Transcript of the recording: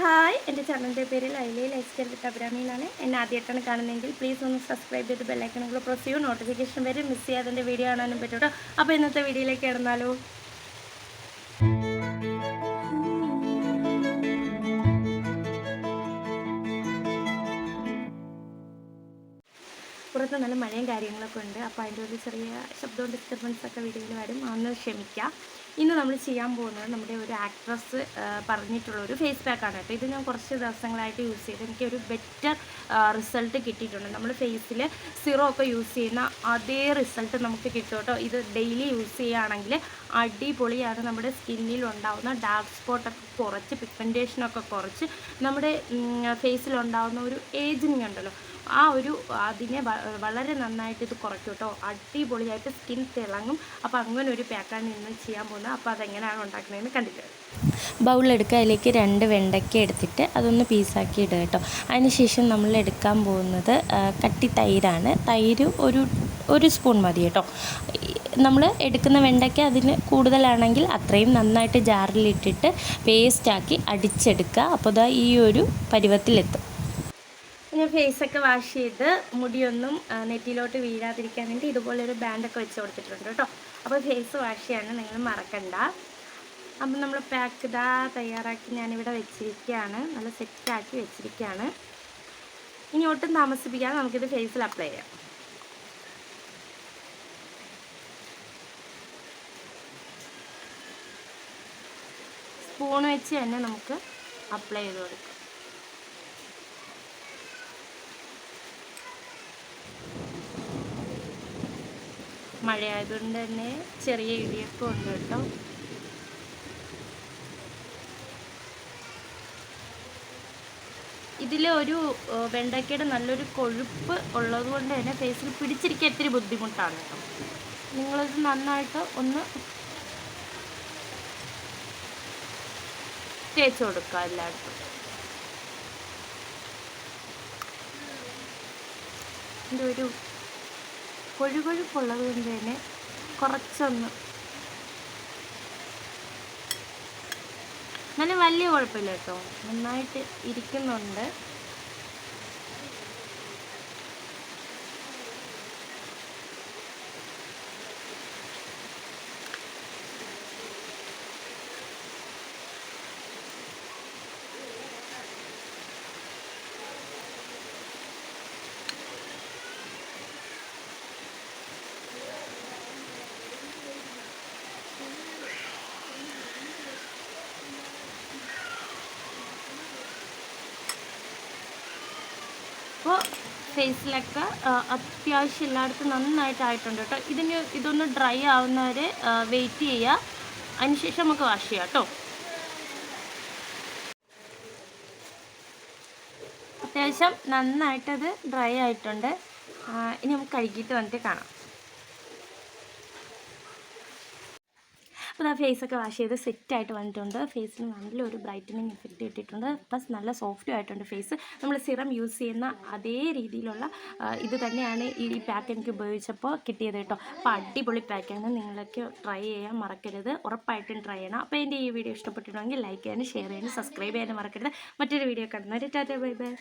Hi, എൻ്റെ ചാനലിൻ്റെ പേര് ലൈലി ലൈഫ് സ്റ്റൈൽ വിത്ത് അബ്രാമിയിലാണ്. എന്നെ ആദ്യമായിട്ടാണ് കാണുന്നതെങ്കിൽ പ്ലീസ് ഒന്ന് സബ്സ്ക്രൈബ് ചെയ്ത് ബെല്ലൈക്കൺ കൂടെ പ്രസ് ചെയ്യൂ. നോട്ടിഫിക്കേഷൻ വരും, മിസ് ചെയ്യാതെ എൻ്റെ വീഡിയോ കാണാനും പറ്റും കേട്ടോ. അപ്പോൾ ഇന്നത്തെ വീഡിയോയിലേക്ക് കിടന്നാലോ. പുറത്ത് നല്ല മഴയും കാര്യങ്ങളൊക്കെ ഉണ്ട്. അപ്പോൾ അതിൻ്റെ ഒരു ചെറിയ ശബ്ദവും ഡിസ്റ്റർബൻസ് ഒക്കെ വീഡിയോയിൽ വരും, ഒന്ന് ക്ഷമിക്കുക. ഇന്ന് നമ്മൾ ചെയ്യാൻ പോകുന്നത് നമ്മുടെ ഒരു ആക്ട്രസ് പറഞ്ഞിട്ടുള്ള ഒരു ഫേസ് പാക്കാണ് കേട്ടോ. ഇത് ഞാൻ കുറച്ച് ദിവസങ്ങളായിട്ട് യൂസ് ചെയ്ത് എനിക്കൊരു ബെറ്റർ റിസൾട്ട് കിട്ടിയിട്ടുണ്ട്. നമ്മൾ ഫേസിൽ സിറോ ഒക്കെ യൂസ് ചെയ്യുന്ന അതേ റിസൾട്ട് നമുക്ക് കിട്ടും കേട്ടോ. ഇത് ഡെയിലി യൂസ് ചെയ്യുകയാണെങ്കിൽ അടിപൊളിയാണ്. നമ്മുടെ സ്കിന്നിൽ ഉണ്ടാകുന്ന ഡാർക്ക് സ്പോട്ടൊക്കെ കുറച്ച്, പിഗ്മെൻറ്റേഷനൊക്കെ കുറച്ച്, നമ്മുടെ ഫേസിലുണ്ടാകുന്ന ഒരു ഏജിങ് ഉണ്ടല്ലോ, ആ ഒരു അതിനെ വളരെ നന്നായിട്ട് ഇത് കുറയ്ക്കും കേട്ടോ. അടിപൊളിയായിട്ട് സ്കിൻ തിളങ്ങും. അപ്പോൾ അങ്ങനെ ഒരു പാക്കാണ് ഇന്ന് ചെയ്യാൻ പോകുന്നത്. അപ്പോൾ അതെങ്ങനെയാണ് ഉണ്ടാക്കുന്നതെന്ന് കണ്ടിട്ട് ബൗളെടുക്കുക. അതിലേക്ക് 2 വെണ്ടയ്ക്ക എടുത്തിട്ട് അതൊന്ന് പീസാക്കി ഇടുക കേട്ടോ. അതിനുശേഷം നമ്മൾ എടുക്കാൻ പോകുന്നത് കട്ടി തൈരാണ്. തൈര് ഒരു സ്പൂൺ മതി കേട്ടോ. നമ്മൾ എടുക്കുന്ന വെണ്ടയ്ക്ക അതിന് കൂടുതലാണെങ്കിൽ അത്രയും നന്നായിട്ട് ജാറിലിട്ടിട്ട് പേസ്റ്റാക്കി അടിച്ചെടുക്കുക. അപ്പോൾ ഇതാ ഈ ഒരു പരുവത്തിലെത്തും. ഞാൻ ഫേസൊക്കെ വാഷ് ചെയ്ത് മുടിയൊന്നും നെറ്റിയിലോട്ട് വീഴാതിരിക്കാൻ വേണ്ടി ഇതുപോലൊരു ബാൻഡൊക്കെ വെച്ച് കൊടുത്തിട്ടുണ്ട് കേട്ടോ. അപ്പോൾ ഫേസ് വാഷ് ചെയ്യാൻ നിങ്ങൾ മറക്കണ്ട. അപ്പം നമ്മൾ പാക്ക് ഇതാ തയ്യാറാക്കി ഞാനിവിടെ വെച്ചിരിക്കുകയാണ്, നല്ല സെറ്റാക്കി വെച്ചിരിക്കുകയാണ്. ഇനി ഒട്ടും താമസിപ്പിക്കാതെ നമുക്കിത് ഫേസിൽ അപ്ലൈ ചെയ്യാം. സ്പൂൺ വെച്ച് തന്നെ നമുക്ക് അപ്ലൈ ചെയ്ത് കൊടുക്കാം. മഴയായതുകൊണ്ട് തന്നെ ചെറിയ ഇടിയൊക്കെ ഉണ്ട് കേട്ടോ. ഇതിൽ ഒരു വെണ്ടയ്ക്കയുടെ നല്ലൊരു കൊഴുപ്പ് ഉള്ളത് കൊണ്ട് തന്നെ ഫേസിൽ പിടിച്ചിരിക്കാൻ ഇത്തിരി ബുദ്ധിമുട്ടാണ് കേട്ടോ. നിങ്ങളിത് നന്നായിട്ട് ഒന്ന് തേച്ച് കൊടുക്കുക എല്ലായിടത്തും. ഇതിൻ്റെ ഒരു കൊഴുകൊഴുപ്പുള്ളത് കൊണ്ട് തന്നെ കുറച്ചൊന്ന്, നല്ല വലിയ കുഴപ്പമില്ല കേട്ടോ, നന്നായിട്ട് ഇരിക്കുന്നുണ്ട്. അപ്പോൾ ഫേസിലൊക്കെ അത്യാവശ്യം എല്ലായിടത്തും നന്നായിട്ടായിട്ടുണ്ട് കേട്ടോ. ഇതൊന്ന് ഡ്രൈ ആവുന്നവരെ വെയിറ്റ് ചെയ്യുക. അതിനുശേഷം നമുക്ക് വാഷ് ചെയ്യാം കേട്ടോ. അത്യാവശ്യം നന്നായിട്ടത് ഡ്രൈ ആയിട്ടുണ്ട്. ഇനി നമുക്ക് കഴുകിയിട്ട് വന്നിട്ട് കാണാം. അപ്പോൾ ആ ഫേസൊക്കെ വാഷ് ചെയ്ത് സെറ്റായിട്ട് വന്നിട്ടുണ്ട്. ഫേസിന് നല്ലൊരു ബ്രൈറ്റനിങ് എഫക്റ്റ് കിട്ടിയിട്ടുണ്ട്. പ്ലസ് നല്ല സോഫ്റ്റും ആയിട്ടുണ്ട് ഫേസ്. നമ്മൾ സിറം യൂസ് ചെയ്യുന്ന അതേ രീതിയിലുള്ള ഇത് തന്നെയാണ് ഈ പാക്ക് എനിക്ക് ഉപയോഗിച്ചപ്പോൾ കിട്ടിയത് കേട്ടോ. അപ്പോൾ അടിപൊളി പാക്കാണ്. നിങ്ങളൊക്കെ ട്രൈ ചെയ്യാൻ മറക്കരുത്, ഉറപ്പായിട്ടും ട്രൈ ചെയ്യണം. അപ്പോൾ എൻ്റെ ഈ വീഡിയോ ഇഷ്ടപ്പെട്ടിട്ടുണ്ടെങ്കിൽ ലൈക്ക് ചെയ്യാനും ഷെയർ ചെയ്യാനും സബ്സ്ക്രൈബ് ചെയ്യാനും മറക്കരുത്. മറ്റൊരു വീഡിയോ കാണുന്നവരെ ടാറ്റാ ബൈ ബൈ.